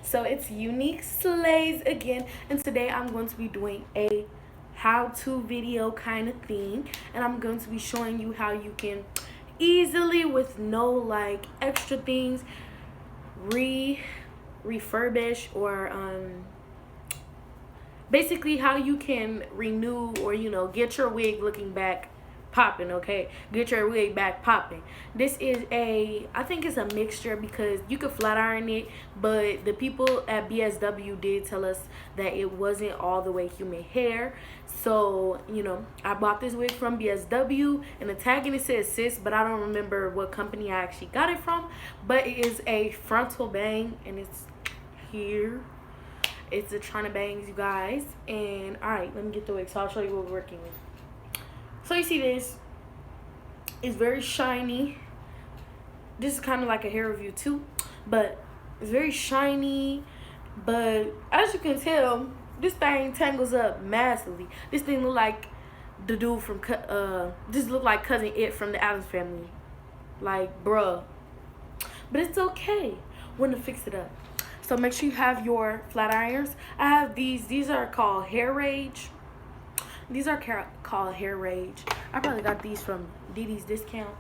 So it's Unique Slays again, and today I'm going to be doing a how-to video kind of thing, and I'm going to be showing you how you can easily, with no like extra things, refurbish or basically how you can renew or get your wig looking back popping. Okay, get your wig back popping. This is I think it's a mixture because you could flat iron it, but the people at BSW did tell us that it wasn't all the way human hair. So I bought this wig from BSW, and the tag in it says sis, but I don't remember what company I actually got it from. But it is a frontal bang, and it's here. It's a China bangs, you guys. And alright, let me get the wig so I'll show you what we're working with. So you see this, it's very shiny. This is kind of like a hair review too, but it's very shiny. But as you can tell, this thing tangles up massively. This thing look like the dude from this look like Cousin It from the Addams Family, like bruh. But it's okay. We're gonna fix it up. So make sure you have your flat irons. I have these. These are called Hair Rage. These are called Hair Rage. I probably got these from DD's discount.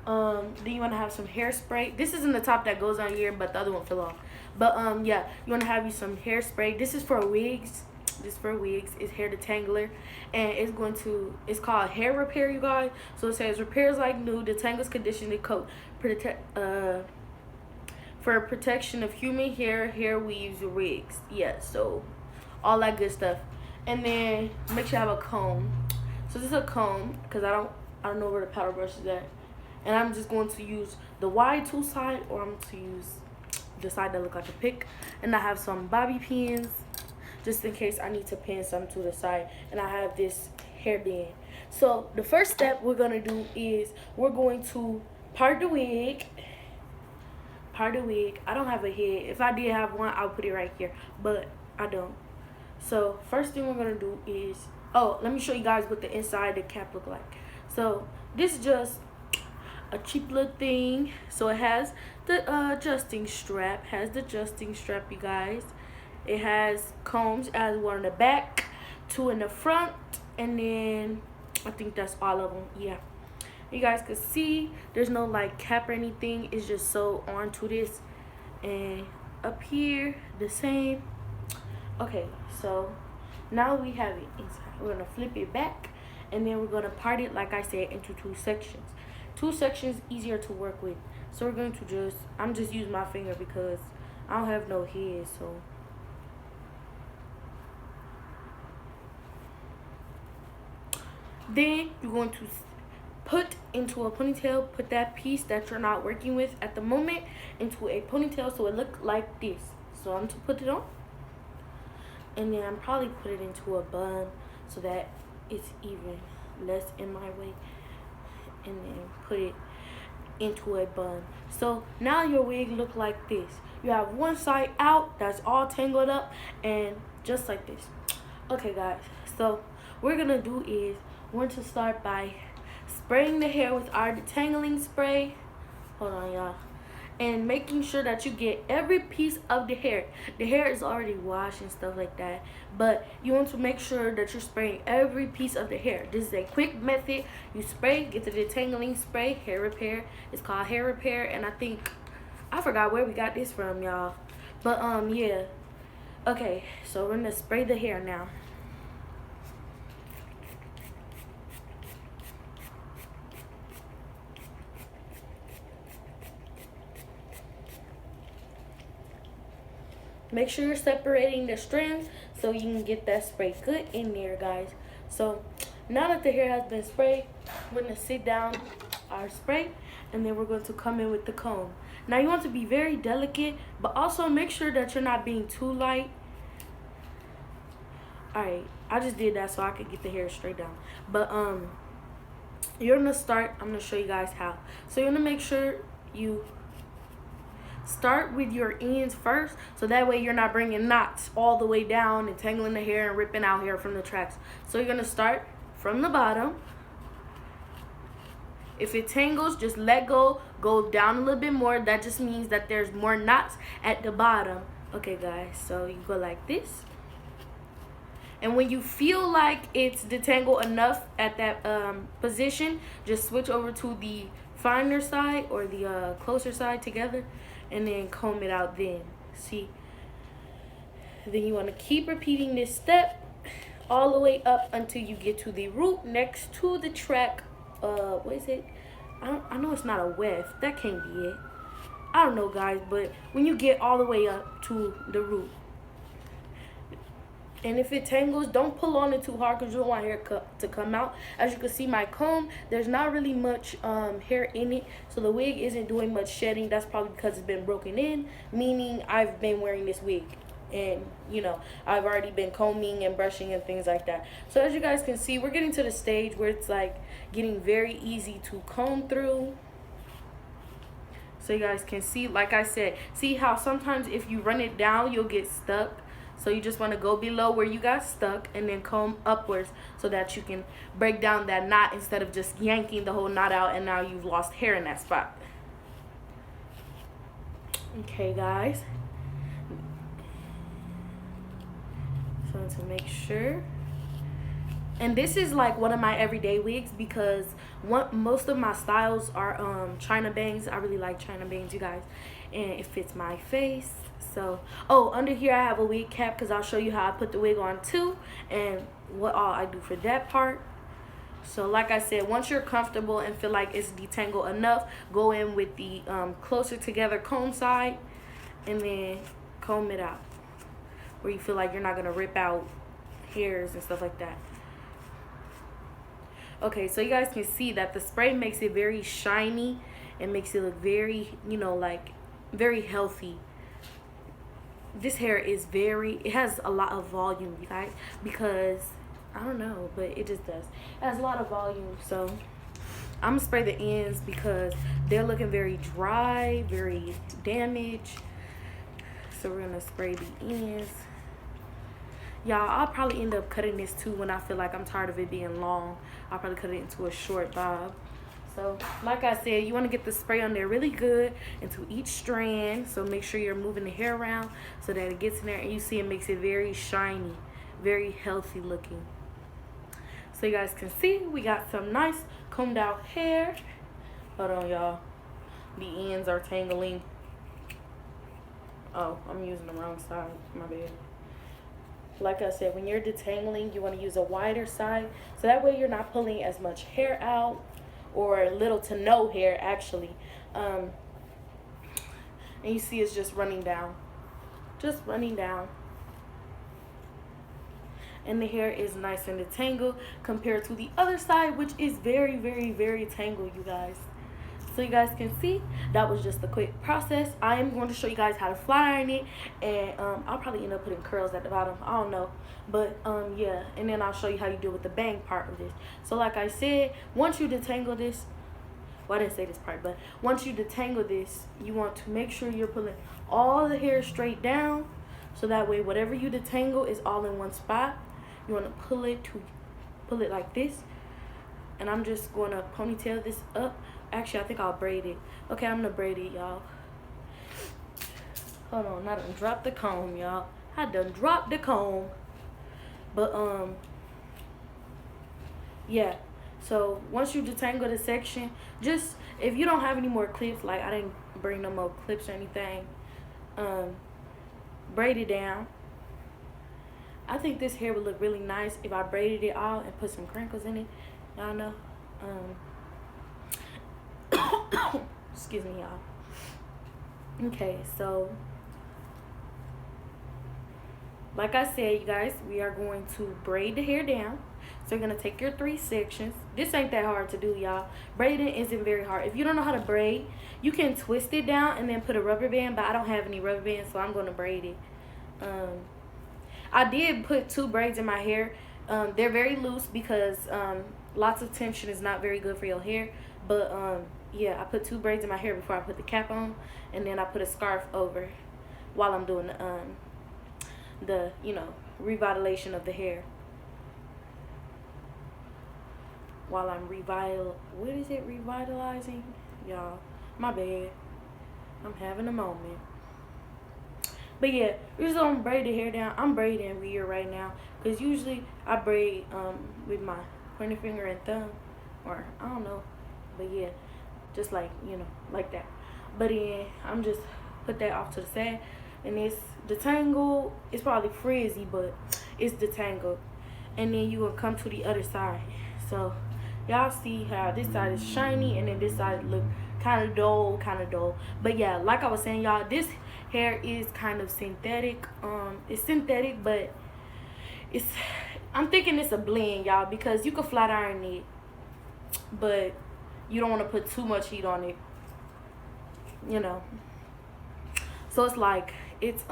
Then you want to have some hairspray. This is in the top that goes on here, but the other one fell off. But yeah, you want to have you some hairspray. This is for wigs. This is for wigs. It's hair detangler, and it's called hair repair, you guys. So it says repairs like new, detangles, condition, and coat, for protection of human hair weaves, or wigs. Yeah, so all that good stuff. And then make sure you have a comb. So this is a comb because I don't know where the powder brush is at. And I'm just going to use the wide tool side, or I'm going to use the side that look like a pick. And I have some bobby pins just in case I need to pin some to the side. And I have this hairband. So the first step we're going to do is we're going to part the wig. Part the wig. I don't have a head. If I did have one, I'll put it right here, but I don't. So first thing we're gonna do is, let me show you guys what the inside of the cap look like. So this is just a cheap little thing. So it has the adjusting strap. You guys. It has combs as one in the back, two in the front, and then I think that's all of them. Yeah. You guys can see there's no like cap or anything. It's just sewed onto this, and up here the same. Okay, so now we have it inside. We're gonna flip it back, and then we're gonna part it, like I said, into two sections. Two sections easier to work with. So we're going to I'm just using my finger because I don't have no head. So then you're going to put into a ponytail. Put that piece that you're not working with at the moment into a ponytail so it look like this. So I'm to put it on. And then I'm probably put it into a bun so that it's even less in my way. And then put it into a bun. So now your wig look like this. You have one side out that's all tangled up, and just like this. Okay guys, so what we're gonna do is we're going to start by spraying the hair with our detangling spray. Hold on, y'all. And making sure that you get every piece of the hair. The hair is already washed and stuff like that, but you want to make sure that you're spraying every piece of the hair. This is a quick method. You spray, get the detangling spray, hair repair. It's called hair repair, and I forgot where we got this from, y'all. But yeah. Okay, so we're gonna spray the hair now. Make sure you're separating the strands so you can get that spray good in there, guys. So now that the hair has been sprayed, we're going to sit down our spray, and then we're going to come in with the comb. Now you want to be very delicate, but also make sure that you're not being too light. Alright, I just did that so I could get the hair straight down. But you're going to start, I'm going to show you guys how. So you're going to make sure you start with your ends first, so that way you're not bringing knots all the way down and tangling the hair and ripping out hair from the tracks. So you're gonna start from the bottom. If it tangles, just let go down a little bit more. That just means that there's more knots at the bottom. Okay guys, so you go like this, and when you feel like it's detangled enough at that position, just switch over to the finer side or the closer side together, and then comb it out. Then see, then you want to keep repeating this step all the way up until you get to the root next to the track. What is it? I know it's not a weft. That can't be it. I don't know guys, but when you get all the way up to the root, and if it tangles, don't pull on it too hard because you don't want hair to come out. As you can see, my comb, there's not really much hair in it, so the wig isn't doing much shedding. That's probably because it's been broken in, meaning I've been wearing this wig, and you know, I've already been combing and brushing and things like that. So as you guys can see, we're getting to the stage where it's like getting very easy to comb through. So you guys can see, like I said, see how sometimes if you run it down, you'll get stuck. So you just want to go below where you got stuck and then comb upwards so that you can break down that knot instead of just yanking the whole knot out and now you've lost hair in that spot. Okay guys. So to make sure. And this is like one of my everyday wigs because most of my styles are China bangs. I really like China bangs, you guys. And it fits my face. So, oh, under here I have a wig cap because I'll show you how I put the wig on too and what all I do for that part. So like I said, once you're comfortable and feel like it's detangled enough, go in with the closer together comb side and then comb it out where you feel like you're not going to rip out hairs and stuff like that. Okay, so you guys can see that the spray makes it very shiny and makes it look very, you know, like very healthy. This hair is it has a lot of volume, you guys, because I don't know, but it just does. It has a lot of volume, so I'm gonna spray the ends because they're looking very dry, very damaged. So we're gonna spray the ends. Y'all, I'll probably end up cutting this too when I feel like I'm tired of it being long. I'll probably cut it into a short bob. So like I said, you want to get the spray on there really good into each strand. So make sure you're moving the hair around so that it gets in there, and you see it makes it very shiny, very healthy looking. So you guys can see we got some nice combed out hair. Hold on y'all, the ends are tangling. Oh, I'm using the wrong side, my bad. Like I said, when you're detangling, you want to use a wider side so that way you're not pulling as much hair out, or little to no hair actually. And you see it's just running down, and the hair is nice and detangled compared to the other side, which is very, very, very tangled, you guys. So you guys can see that was just a quick process. I am going to show you guys how to flat iron it, and I'll probably end up putting curls at the bottom, I don't know, but yeah, and then I'll show you how you deal with the bang part of this. So like I said, once you detangle this, well, I didn't say this part, but once you detangle this, you want to make sure you're pulling all the hair straight down, so that way whatever you detangle is all in one spot. You want to pull it like this, and I'm just going to ponytail this up. Actually, I think I'll braid it. Okay, I'm gonna braid it, y'all. Hold on, I done dropped the comb, y'all. I done dropped the comb. But yeah. So once you detangle the section, just if you don't have any more clips, like I didn't bring no more clips or anything, braid it down. I think this hair would look really nice if I braided it all and put some crinkles in it. Y'all know. Excuse me, y'all. Okay, so like I said, you guys, we are going to braid the hair down. So you're going to take your 3 sections. This ain't that hard to do, y'all. Braiding isn't very hard. If you don't know how to braid, you can twist it down and then put a rubber band, but I don't have any rubber bands, so I'm going to braid it. I did put 2 braids in my hair. They're very loose because lots of tension is not very good for your hair, but yeah, I put 2 braids in my hair before I put the cap on, and then I put a scarf over while I'm doing the you know, revitalization of the hair. While I'm revitalizing? Y'all, my bad. I'm having a moment. But yeah, we're just gonna braid the hair down. I'm braiding weird right now because usually I braid with my pointer finger and thumb, or I don't know. But yeah, just like, you know, like that. But then I'm just put that off to the side, and it's detangled. It's probably frizzy, but it's detangled. And then you will come to the other side. So y'all see how this side is shiny and then this side look kind of dull. But yeah, like I was saying, y'all, this hair is kind of synthetic. It's synthetic, but it's, I'm thinking it's a blend, y'all, because you can flat iron it, but you don't want to put too much heat on it, you know. So it's like it's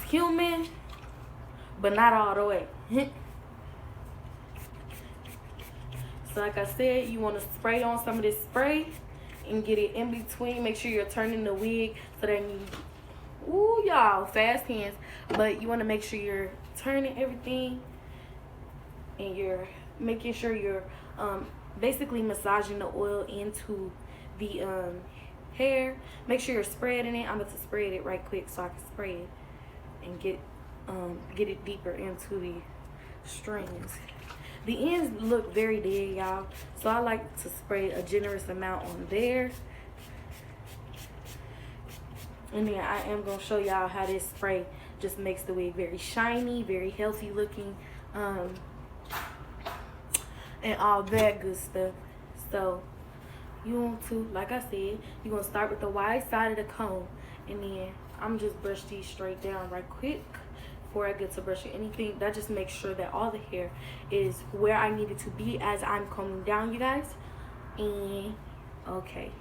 humid, but not all the way. So like I said, you want to spray on some of this spray and get it in between. Make sure you're turning the wig so that you, ooh, y'all, fast hands. But you want to make sure you're turning everything and you're making sure you're basically massaging the oil into the hair. Make sure you're spreading it. I'm about to spread it right quick so I can spray it and get it deeper into the strands. The ends look very dead, y'all, so I like to spray a generous amount on there. And then I am gonna show y'all how this spray just makes the wig very shiny, very healthy looking, and all that good stuff. So you want to, like I said, you're gonna start with the wide side of the comb, and then I'm just brush these straight down right quick before I get to brushing anything. That just makes sure that all the hair is where I need it to be as I'm combing down, you guys. And okay,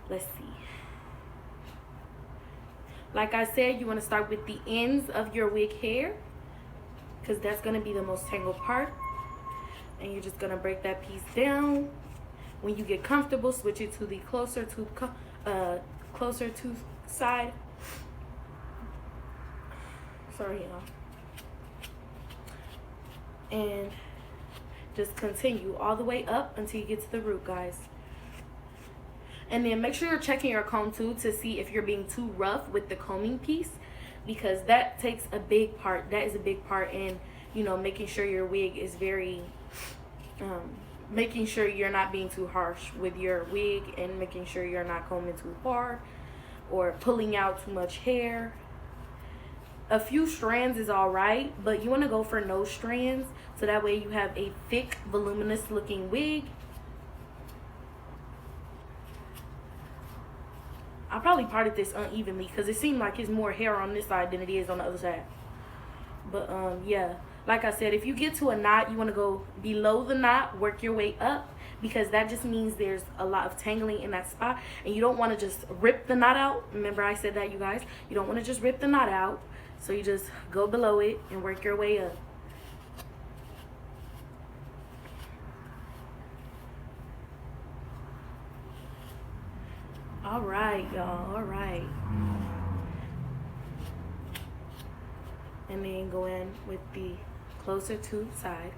let's see. Like I said, you want to start with the ends of your wig hair because that's going to be the most tangled part. And you're just going to break that piece down. When you get comfortable, switch it to the closer to side. Sorry, y'all. And just continue all the way up until you get to the root, guys. And then make sure you're checking your comb too to see if you're being too rough with the combing piece, because that takes a big part. That is a big part in, you know, making sure your wig is very making sure you're not being too harsh with your wig, and making sure you're not combing too hard or pulling out too much hair. A few strands is all right, but you want to go for no strands so that way you have a thick, voluminous looking wig. I probably parted this unevenly because it seemed like it's more hair on this side than it is on the other side. But yeah, like I said, if you get to a knot, you want to go below the knot, work your way up, because that just means there's a lot of tangling in that spot, and you don't want to just rip the knot out. Remember I said that, you guys. You don't want to just rip the knot out, so you just go below it and work your way up. All right, y'all. All right. And then go in with the closer to side.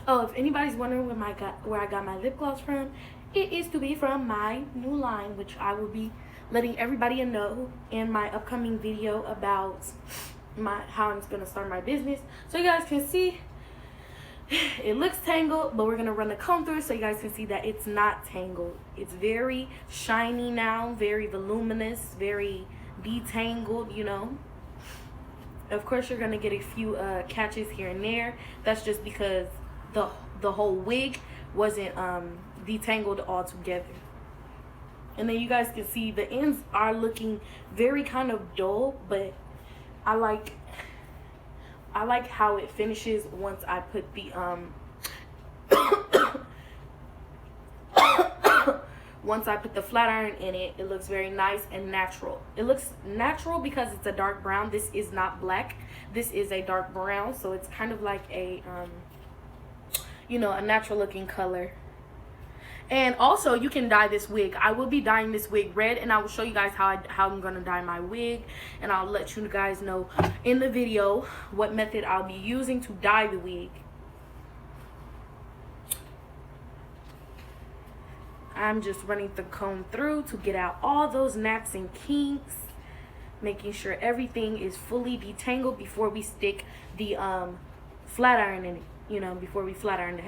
Oh, if anybody's wondering where I got my lip gloss from, it is to be from my new line, which I will be letting everybody know in my upcoming video about how I'm gonna start my business. So you guys can see it looks tangled, but we're gonna run the comb through so you guys can see that it's not tangled. It's very shiny now, very voluminous, very detangled, you know. Of course you're gonna get a few catches here and there. That's just because the whole wig wasn't detangled all together. And then you guys can see the ends are looking very kind of dull, but I like how it finishes once I put the once I put the flat iron in it. It looks very nice and natural. It looks natural because it's a dark brown. This is not black. This is a dark brown, so it's kind of like a you know, a natural looking color. And also, you can dye this wig. I will be dyeing this wig red, and I will show you guys how I'm gonna dye my wig, and I'll let you guys know in the video what method I'll be using to dye the wig. I'm just running the comb through to get out all those naps and kinks, making sure everything is fully detangled before we stick the flat iron in it, you know, before we flat iron the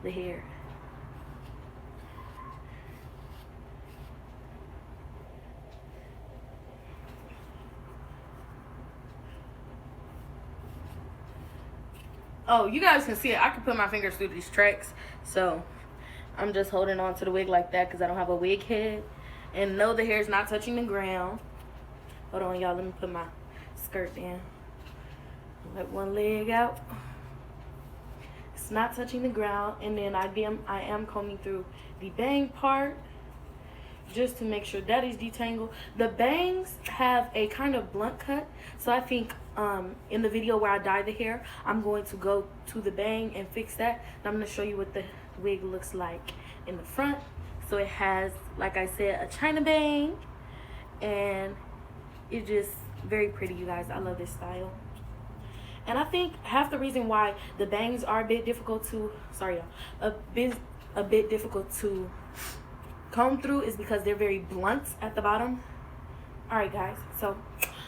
hair. Oh, you guys can see it. I can put my fingers through these tracks. So I'm just holding on to the wig like that because I don't have a wig head. And no, the hair is not touching the ground. Hold on, y'all. Let me put my skirt in. Let one leg out. It's not touching the ground. And then I am combing through the bang part just to make sure that is detangled. The bangs have a kind of blunt cut, so I think in the video where I dye the hair, I'm going to go to the bang and fix that. And I'm going to show you what the wig looks like in the front. So it has, like I said, a China bang, and it's just very pretty, you guys. I love this style. And I think half the reason why the bangs are a bit difficult to, a bit difficult to comb through is because they're very blunt at the bottom. Alright guys, so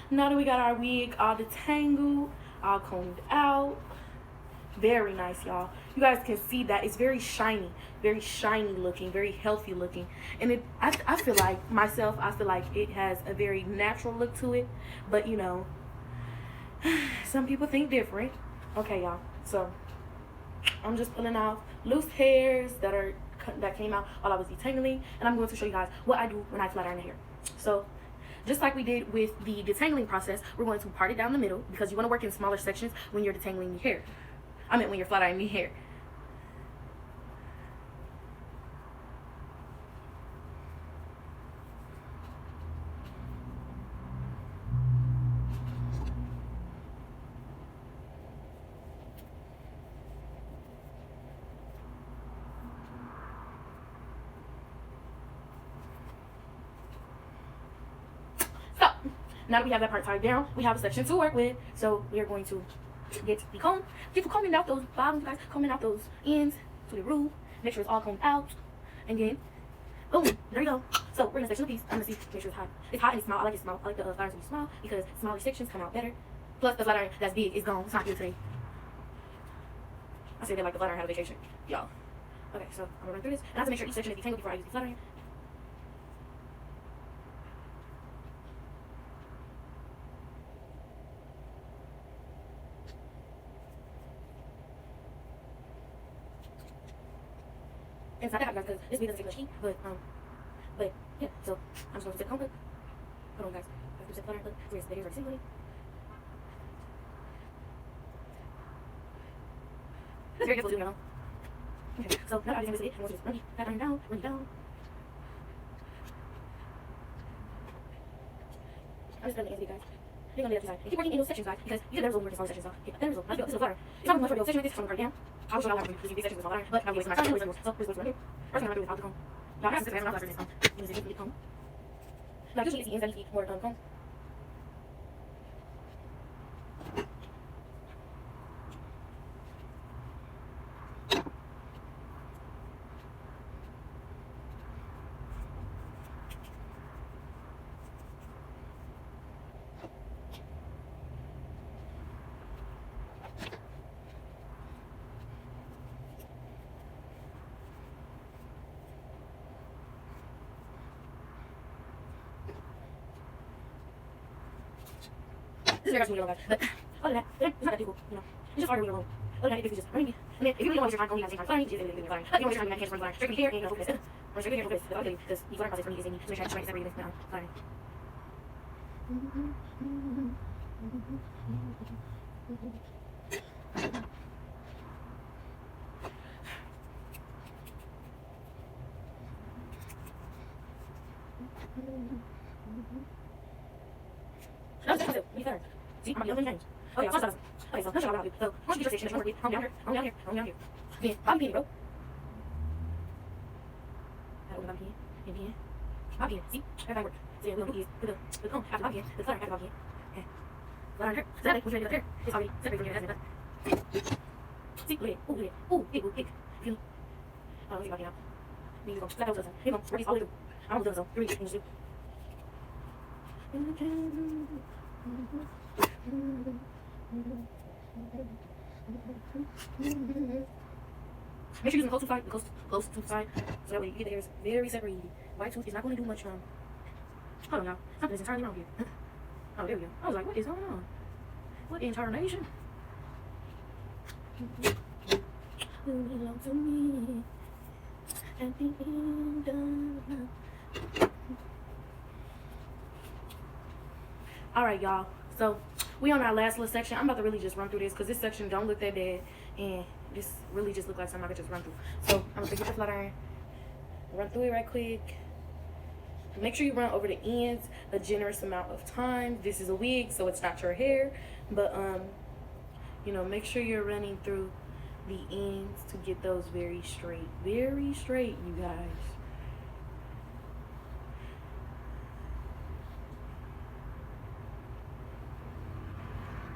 now that we got our wig all detangled, all combed out, very nice, y'all. You guys can see that it's very shiny looking, very healthy looking. And I feel like it has a very natural look to it, but you know, some people think different. Okay, y'all, so I'm just pulling off loose hairs that came out while I was detangling, and I'm going to show you guys what I do when I flat iron the hair. So just like we did with the detangling process, we're going to part it down the middle because you want to work in smaller sections when you're detangling your hair. I meant when you're flat ironing your hair. Now that we have that part tied down, we have a section to work with. So we are going to get the comb. Keep combing out those bottoms, guys. Combing out those ends to the root. Make sure it's all combed out. And then, boom, there you go. So we're gonna section the piece. I'm gonna see, make sure it's hot. It's hot and it's small. I like it small. I like the flat irons to be small because smaller sections come out better. Plus the flat iron that's big is gone. It's not here today. I said that like the flat iron had a vacation, y'all. Okay, so I'm gonna run through this. And I have to make sure each section is detangled before I use the flat iron. And it's not that hot, guys, because this wig doesn't take much heat, but yeah, so I'm just going to set the comb. Hold on, guys. I have to set the flat iron clip. So the hair's already singling. That's very difficult to do, you know. Okay, so now that I've detangled it, I'm going to just run the flat iron down, run it down. I'm just running the ends of it, guys. You're going to do that side. And keep working in those sections, guys, because you can never work in smaller sections, so yeah, there we go. This is a flat iron. It's not much for the section with this, so I'm going to cut it down. I will show you how to do these big sections with flat iron, but I'm wasting my time. So here's what's right here. First thing I'm going to do is out the comb. Now I have to set my after this use it to comb. Now usually it's the ends that need more comb. This is very much guys, but other than that, it's not that difficult, you know. It's just harder when you're alone. Other than that, it's just running it. And then if you really don't waste your time combing at the same time flying, you just do it flying. If you don't waste your time, you can't flying. Straighten your hair and go focus. Or straighten your hair and focus. But I'll tell you, because the flying process for me is in me. So make sure I separate this now. Flying. See, I'm going to change. Oh yeah, okay, so let's show you what I'll do. So once you get your station, work it. Arm down here, arm down here, arm down here, arm down here. Then bottom pinning, bro. open my pen. And then my pen. See? Everything works. So yeah, we're gonna do is put the comb after my pen, the flutter after my pen. And flutter her. So that way, when you're ready to cut hair, it's already separated from your hair. See? Look at it. Ooh, look at it. Ooh, big, ooh, big. Feel me? Let's see if I can out. Then you're gonna slap over to the side. Here, gonna spread this all the way through. I'm almost done, so you're ready to do. Make sure you're using close to the side, so that way you get the hairs very separated. White tooth is not going to do much. Hold on, y'all. Something is entirely wrong here. Oh, there we go. I was like, what is going on? What in tarnation? You belong to me at the end of. Alright, y'all. So we on our last little section. I'm about to really just run through this because this section don't look that bad, and this really just look like something I could just run through. So I'm gonna get the flat iron, run through it right quick. Make sure you run over the ends a generous amount of time. This is a wig, so it's not your hair, but you know, make sure you're running through the ends to get those very straight, you guys.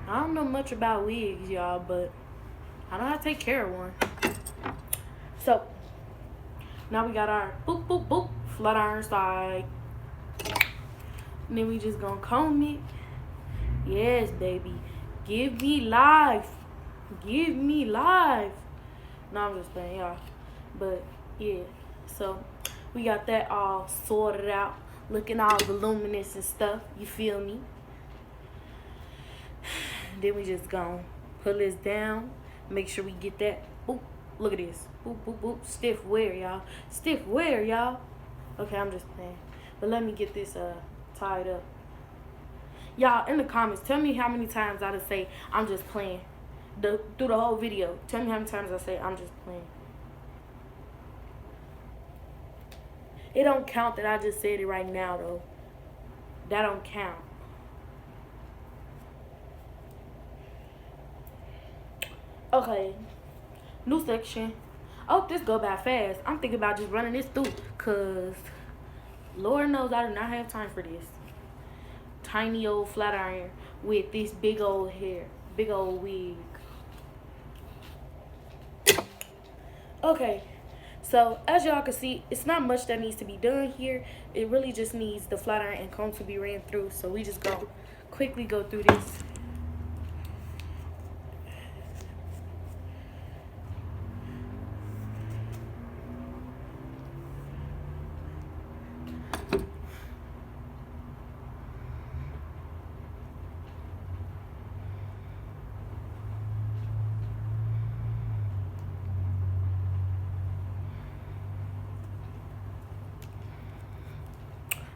I don't know much about wigs, y'all, but I know how to take care of one. So now we got our boop boop boop flat iron side, and then we just gonna comb it. Yes, baby, give me life, give me life. No, I'm just playing, y'all, but yeah. So we got that all sorted out, looking all voluminous and stuff, you feel me? Then we just gonna pull this down, make sure we get that. Boop, look at this. Boop, boop, boop. Stiff wear, y'all. Stiff wear, y'all. Okay, I'm just playing. But let me get this tied up. Y'all, in the comments, tell me how many times I just say I'm just playing. Through the whole video. Tell me how many times I say I'm just playing. It don't count that I just said it right now, though. That don't count. Okay, new section. Oh, this go by fast. I'm thinking about just running this through, cause Lord knows I do not have time for this. Tiny old flat iron with this big old hair, big old wig. Okay, so as y'all can see, it's not much that needs to be done here. It really just needs the flat iron and comb to be ran through. So we just go quickly go through this.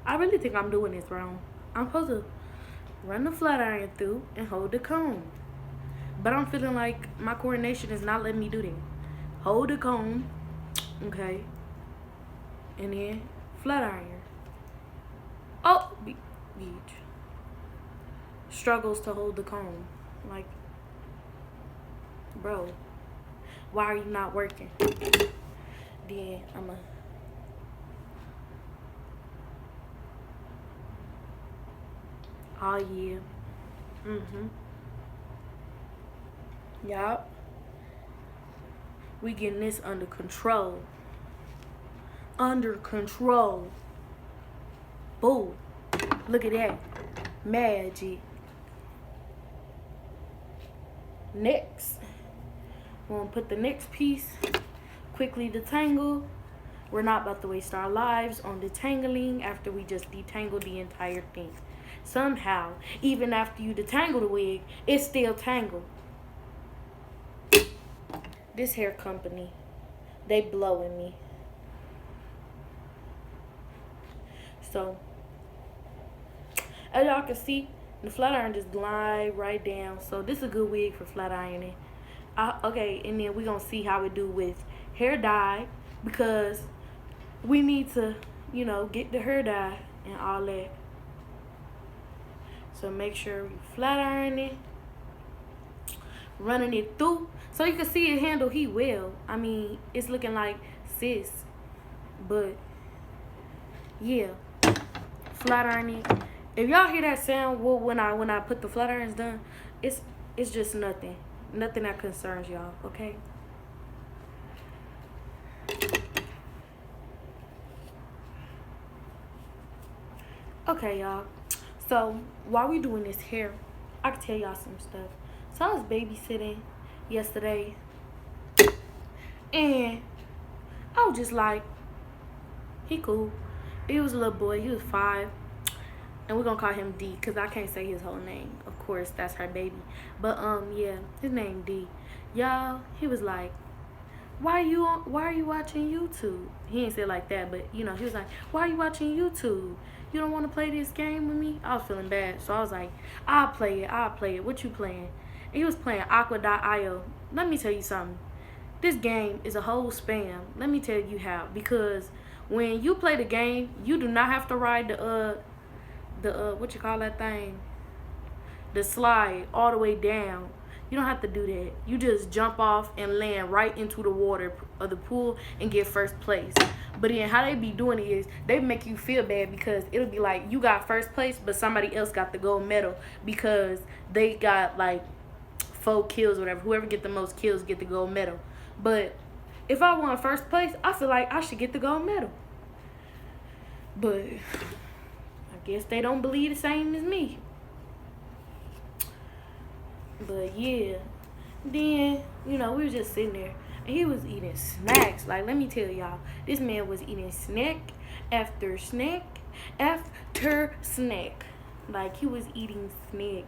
I really think I'm doing this wrong. I'm supposed to run the flat iron through and hold the comb. But I'm feeling like my coordination is not letting me do that. Hold the comb, okay, and then flat iron. Oh, bitch. Struggles to hold the comb. Like, bro, why are you not working? Then I'ma. Oh yeah. Yup. We getting this under control. Under control. Boo. Look at that. Magic. Next. We're gonna put the next piece. Quickly detangle. We're not about to waste our lives on detangling after we just detangle the entire thing. Somehow, even after you detangle the wig, it's still tangled. This hair company, they blowing me. So, as y'all can see, the flat iron just glide right down. So this is a good wig for flat ironing. Okay, and then we're going to see how we do with hair dye, because we need to, you know, get the hair dye and all that. So make sure you flat iron it, running it through, so you can see it handle heat well. I mean, it's looking like sis, but yeah, flat iron it. If y'all hear that sound, well, when I put the flat irons done, it's just nothing that concerns y'all. Okay. Okay, y'all. So while we doing this hair, I can tell y'all some stuff. So I was babysitting yesterday, and I was just like, he cool. He was a little boy. He was 5, and we're gonna call him D because I can't say his whole name. Of course, that's her baby. But yeah, his name D. Y'all, he was like, why are you watching YouTube? He ain't say it like that, but you know, he was like, why are you watching YouTube? You don't want to play this game with me? I was feeling bad, so I was like, I'll play it. What you playing? And he was playing Aqua.io. Let me tell you something. This game is a whole spam. Let me tell you how. Because when you play the game, you do not have to ride the what you call that thing? The slide all the way down. You don't have to do that. You just jump off and land right into the water of the pool and get first place. But then how they be doing it is they make you feel bad because it'll be like you got first place, but somebody else got the gold medal because they got like 4 kills or whatever. Whoever get the most kills get the gold medal. But if I won first place, I feel like I should get the gold medal. But I guess they don't believe the same as me. But yeah, then, you know, we was just sitting there and he was eating snacks. Like, let me tell y'all, this man was eating snack after snack after snack. Like, he was eating snacks.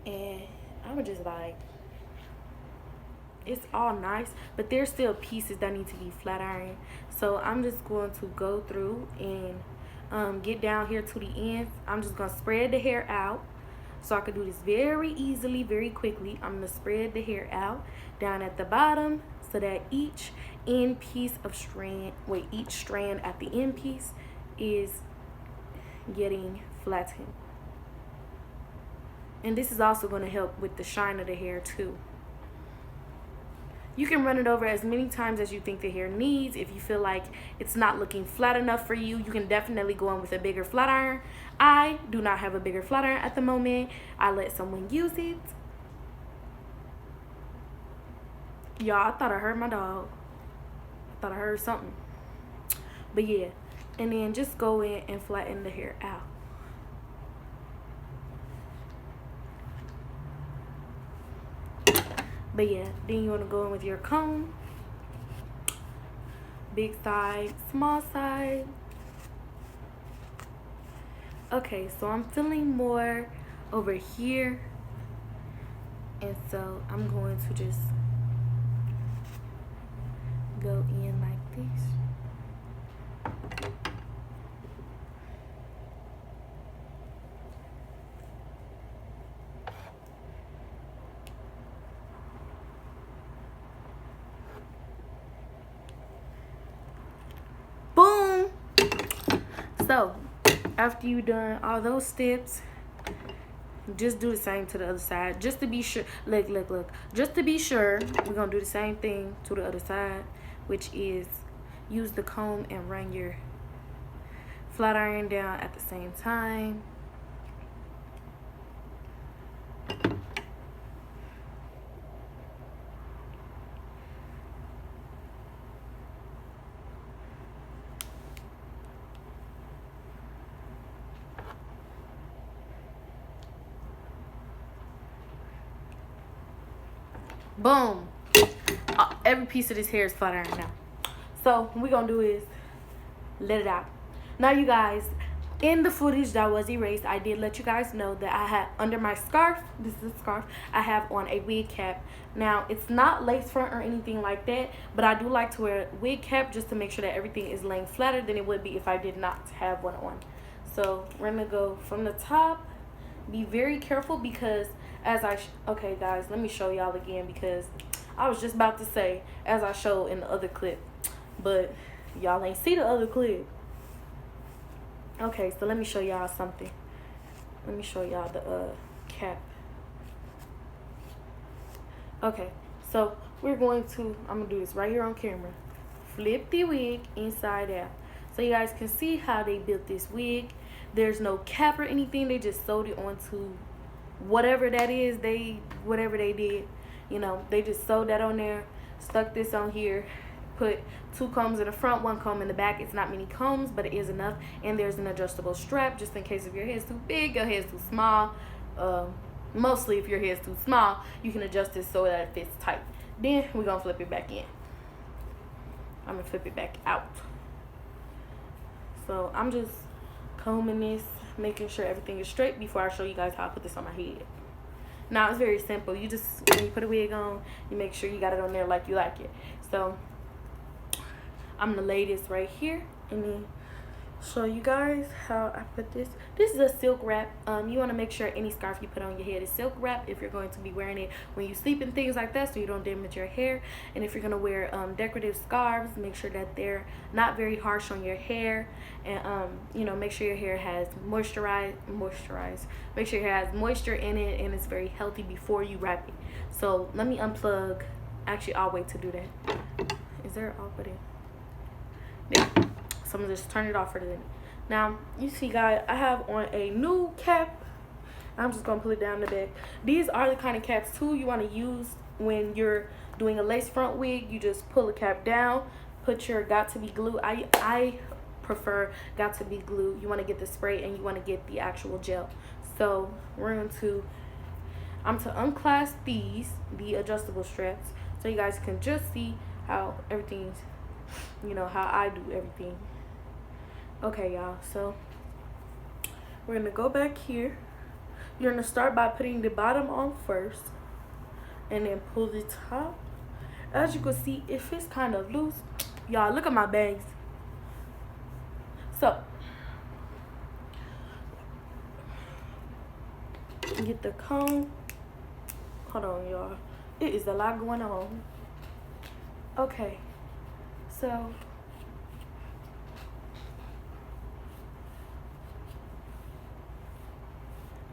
And I was just like, it's all nice, but there's still pieces that need to be flat ironed. So I'm just going to go through and get down here to the ends. I'm just gonna spread the hair out so I can do this very easily, very quickly. I'm gonna spread the hair out down at the bottom so that each end piece of strand, each strand at the end piece is getting flattened. And this is also going to help with the shine of the hair too. You can run it over as many times as you think the hair needs. If you feel like it's not looking flat enough for you, you can definitely go in with a bigger flat iron. I do not have a bigger flat iron at the moment. I let someone use it. Y'all, I thought I heard my dog. I thought I heard something. But yeah, and then just go in and flatten the hair out. But yeah, then you want to go in with your comb. Big side, small side. Okay, so I'm feeling more over here. And so I'm going to just go in like this. Boom! So, after you done all those steps, just do the same to the other side. Just to be sure, look. Just to be sure, we're gonna do the same thing to the other side, which is use the comb and run your flat iron down at the same time. Boom. Every piece of this hair is flat iron now. So what we're gonna do is let it out. Now you guys, in the footage that was erased, I did let you guys know that I had under my scarf, this is a scarf, I have on a wig cap. Now it's not lace front or anything like that, but I do like to wear a wig cap just to make sure that everything is laying flatter than it would be if I did not have one on. So we're gonna go from the top. Be very careful because okay guys, let me show y'all again because I was just about to say as I showed in the other clip, but y'all ain't see the other clip. Okay, so let me show y'all something. Let me show y'all the cap. Okay, so we're going to, I'm gonna do this right here on camera. flip the wig inside out. So you guys can see how they built this wig. There's no cap or anything. They just sewed it onto whatever that is, whatever they did. You know, they just sewed that on there, stuck this on here, put 2 combs in the front, 1 comb in the back. It's not many combs, but it is enough. And there's an adjustable strap just in case if your hair is too big, your hair is too small. Mostly if your hair is too small, you can adjust it so that it fits tight. Then we're gonna flip it back in. I'm gonna flip it back out. So I'm just combing this, making sure everything is straight before I show you guys how I put this on my head. Now it's very simple. You just, when you put a wig on, you make sure you got it on there like you like it. So I'm gonna lay this right here and then show you guys how I put this. This is a silk wrap. You want to make sure any scarf you put on your head is silk wrap if you're going to be wearing it when you sleep and things like that, so you don't damage your hair. And if you're going to wear decorative scarves, make sure that they're not very harsh on your hair. And you know, make sure your hair has moisturized. Make sure your hair has moisture in it and it's very healthy before you wrap it. So let me unplug. Actually, I'll wait to do that. Is there all but it? Yeah. So I'm gonna just turn it off for the minute. Now you see, guys, I have on a new cap. I'm just gonna pull it down the back. These are the kind of caps too you want to use when you're doing a lace front wig. You just pull the cap down, put your got to be glue. I prefer got to be glue. You want to get the spray and you want to get the actual gel. So I'm to unclasp the adjustable straps, so you guys can just see how everything's, you know, how I do everything. Okay, y'all, so we're gonna go back here. You're gonna start by putting the bottom on first and then pull the top. As you can see, it fits kind of loose. Y'all, look at my bangs. So get the comb. Hold on, y'all, it is a lot going on. Okay, so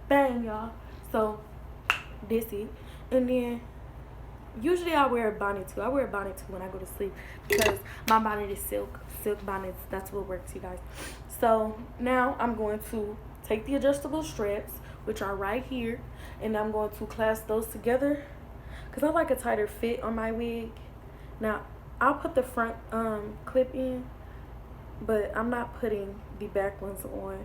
bang, y'all. So this it. And then usually I wear a bonnet too. I wear a bonnet too when I go to sleep because my bonnet is silk bonnets. That's what works, you guys. So now I'm going to take the adjustable straps, which are right here, and I'm going to clasp those together because I like a tighter fit on my wig. Now I'll put the front clip in, but I'm not putting the back ones on.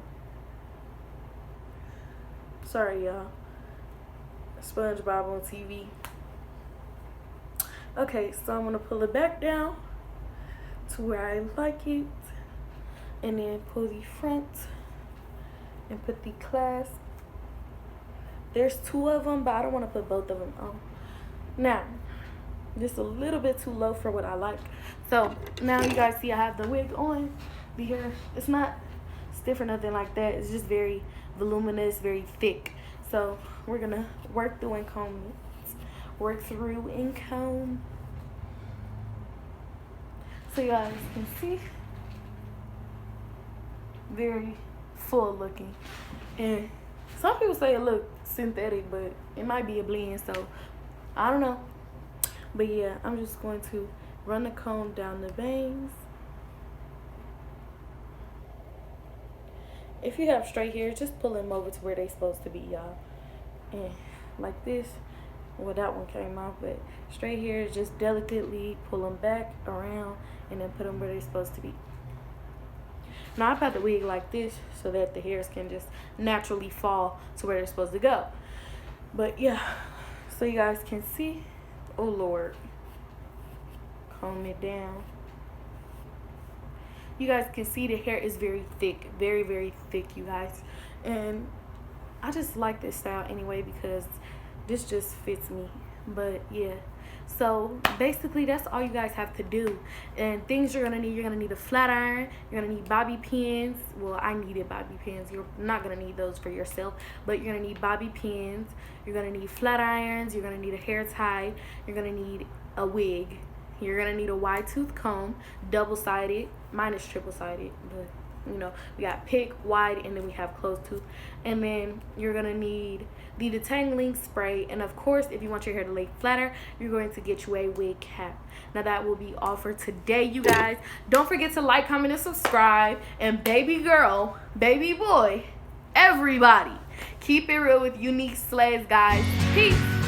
Sorry, y'all. SpongeBob on TV. Okay, so I'm gonna pull it back down to where I like it, and then pull the front and put the clasp. There's 2 of them, but I don't want to put both of them on. Now, this is a little bit too low for what I like. So now you guys see I have the wig on. The hair, it's not stiff or nothing like that. It's just very voluminous, very thick. So we're gonna work through and comb it. Work through and comb. So you guys can see, very full looking. And some people say it look synthetic, but it might be a blend, so I don't know. But yeah, I'm just going to run the comb down the bangs. If you have straight hair, just pull them over to where they're supposed to be, y'all. And like this. Well, that one came off, but straight hair, just delicately pull them back around and then put them where they're supposed to be. Now I pat the wig like this so that the hairs can just naturally fall to where they're supposed to go. But yeah, so you guys can see. Oh Lord, comb it down. You guys can see the hair is very thick, very, very thick, you guys. And I just like this style anyway because this just fits me. But yeah, so basically that's all you guys have to do. And things you're gonna need a flat iron, you're gonna need bobby pins. Well, I needed bobby pins. You're not gonna need those for yourself, but you're gonna need bobby pins, you're gonna need flat irons, you're gonna need a hair tie, you're gonna need a wig, you're gonna need a wide tooth comb, double-sided. Mine is triple-sided, but You know, we got pick, wide, and then we have closed tooth. And then you're gonna need the detangling spray, and of course, if you want your hair to lay flatter, you're going to get you a wig cap. Now that will be all for today, you guys. Don't forget to like, comment, and subscribe. And baby girl, baby boy, everybody, keep it real with Unique Slays, guys. Peace.